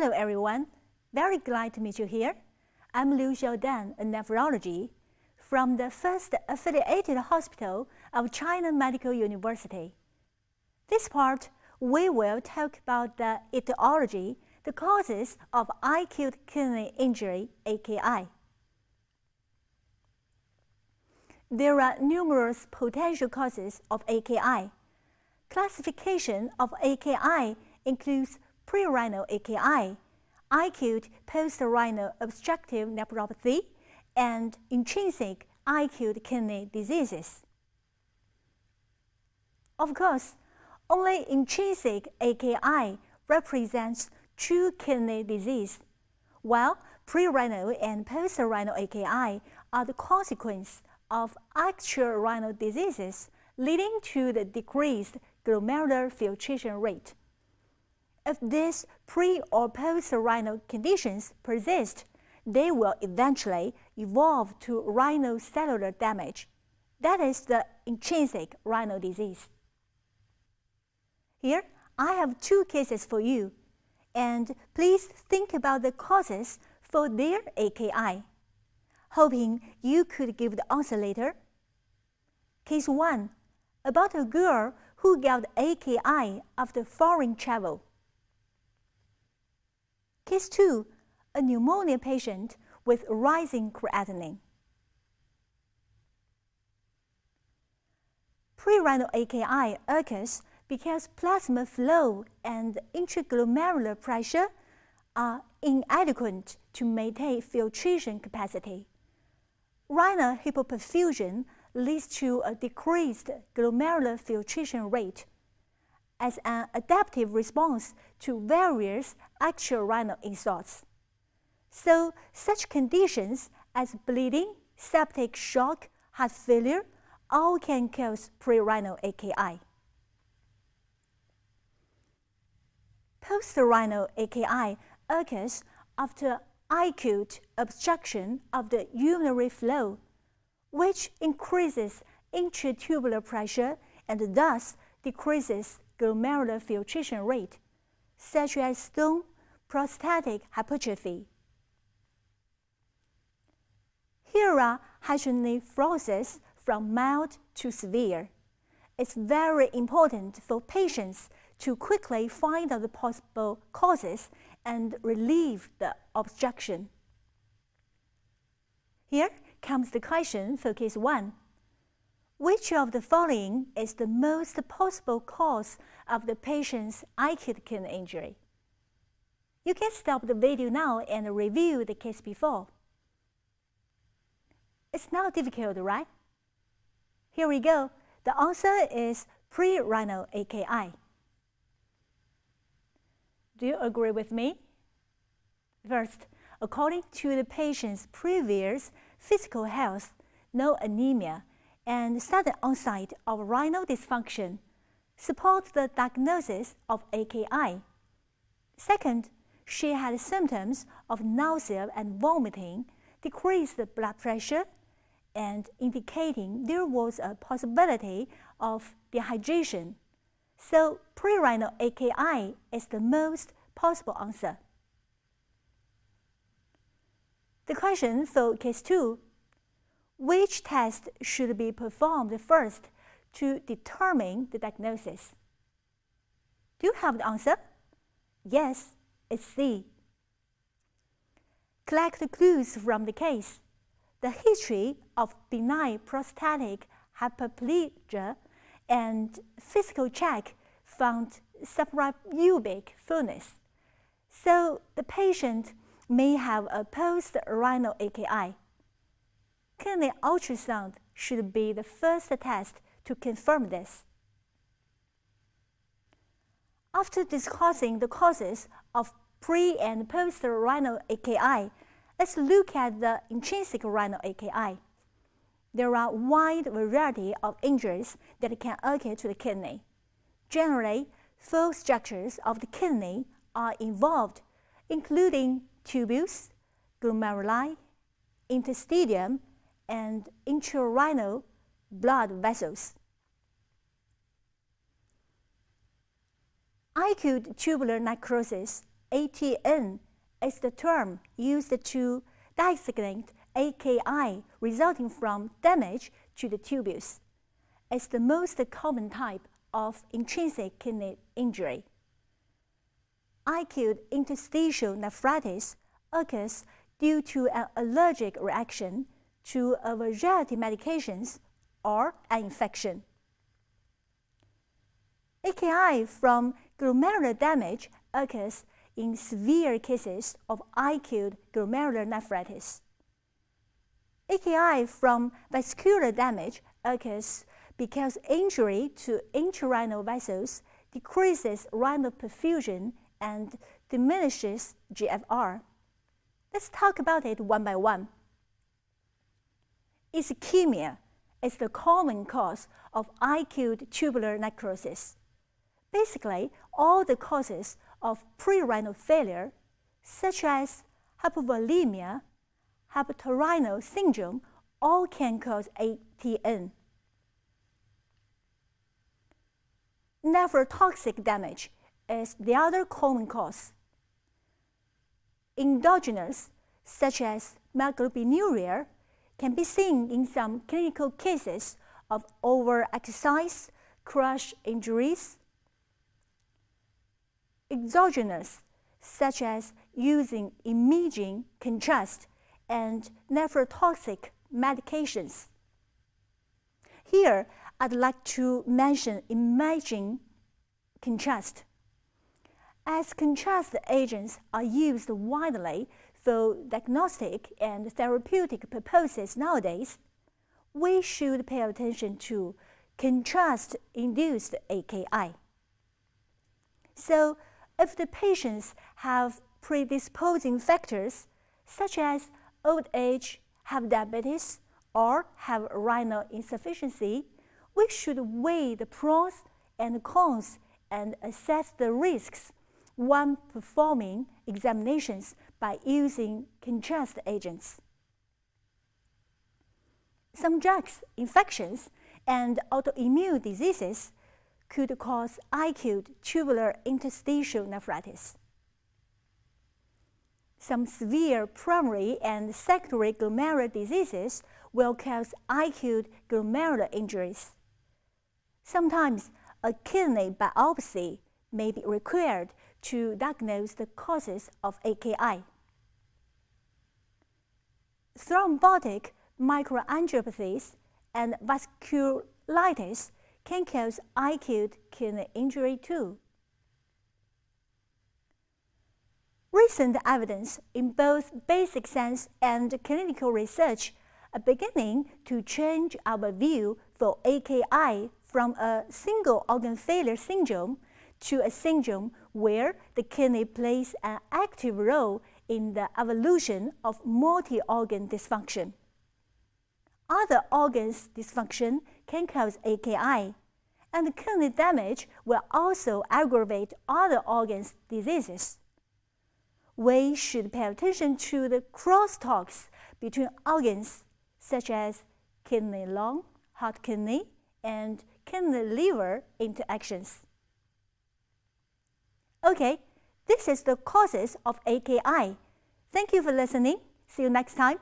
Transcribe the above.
Hello everyone, very glad to meet you here. I'm Liu Xiaodan, a nephrology from the first affiliated hospital of China Medical University. This part, we will talk about the etiology, the causes of acute kidney injury, AKI. There are numerous potential causes of AKI. Classification of AKI includes pre-renal AKI, acute post-renal obstructive nephropathy, and intrinsic acute kidney diseases. Of course, only intrinsic AKI represents true kidney disease, while pre-renal and post-renal AKI are the consequence of actual renal diseases leading to the decreased glomerular filtration rate. If these pre- or post-renal conditions persist, they will eventually evolve to renal cellular damage. That is the intrinsic renal disease. Here, I have two cases for you, and please think about the causes for their AKI, hoping you could give the answer later. Case 1, about a girl who got AKI after foreign travel. Case 2, a pneumonia patient with rising creatinine. Pre-renal AKI occurs because plasma flow and intraglomerular pressure are inadequate to maintain filtration capacity. Renal hypoperfusion leads to a decreased glomerular filtration rate as an adaptive response to various actual renal insults. So, such conditions as bleeding, septic shock, heart failure, all can cause pre-renal AKI. Post-renal AKI occurs after acute obstruction of the urinary flow, which increases intratubular pressure and thus decreases glomerular filtration rate, such as stone prostatic hypertrophy. Here are hydronephrosis from mild to severe. It's very important for patients to quickly find out the possible causes and relieve the obstruction. Here comes the question for case 1. Which of the following is the most possible cause of the patient's acute kidney injury? You can stop the video now and review the case before. It's not difficult, right? Here we go. The answer is pre-renal AKI. Do you agree with me? First, according to the patient's previous physical health, no anemia, and sudden onset of renal dysfunction support the diagnosis of AKI. Second, she had symptoms of nausea and vomiting, decreased blood pressure, and indicating there was a possibility of dehydration. So, pre-renal AKI is the most possible answer. The question for case 2. Which test should be performed first to determine the diagnosis? Do you have the answer? Yes, it's C. Collect the clues from the case. The history of benign prostatic hyperplasia and physical check found suprapubic fullness. So the patient may have a post-renal AKI. Kidney ultrasound should be the first test to confirm this. After discussing the causes of pre- and post-renal AKI, let's look at the intrinsic renal AKI. There are a wide variety of injuries that can occur to the kidney. Generally, 4 structures of the kidney are involved, including tubules, glomeruli, interstitium, and intrarenal blood vessels. Acute tubular necrosis ATN is the term used to designate AKI resulting from damage to the tubules. It's the most common type of intrinsic kidney injury. Acute interstitial nephritis occurs due to an allergic reaction to a variety of medications or an infection. AKI from glomerular damage occurs in severe cases of acute glomerular nephritis. AKI from vascular damage occurs because injury to intrarenal vessels decreases renal perfusion and diminishes GFR. Let's talk about it one by one. Ischemia is the common cause of acute tubular necrosis. Basically, all the causes of prerenal failure, such as hypovolemia, hepatorenal syndrome, all can cause ATN. Nephrotoxic damage is the other common cause. Endogenous, such as myoglobinuriria, can be seen in some clinical cases of overexercise, crush injuries. Exogenous, such as using imaging contrast and nephrotoxic medications. Here, I'd like to mention imaging contrast. As contrast agents are used widely for diagnostic and therapeutic purposes nowadays, we should pay attention to contrast-induced AKI. So, if the patients have predisposing factors such as old age, have diabetes, or have renal insufficiency, we should weigh the pros and cons and assess the risks when performing examinations by using contrast agents. Some drugs, infections, and autoimmune diseases could cause acute tubular interstitial nephritis. Some severe primary and secondary glomerular diseases will cause acute glomerular injuries. Sometimes a kidney biopsy may be required to diagnose the causes of AKI. Thrombotic microangiopathies and vasculitis can cause acute kidney injury too. Recent evidence in both basic science and clinical research are beginning to change our view for AKI from a single organ failure syndrome to a syndrome where the kidney plays an active role in the evolution of multi-organ dysfunction. Other organs' dysfunction can cause AKI, and kidney damage will also aggravate other organs' diseases. We should pay attention to the crosstalks between organs such as kidney lung, heart kidney, and kidney liver interactions. Okay, this is the causes of AKI. Thank you for listening. See you next time.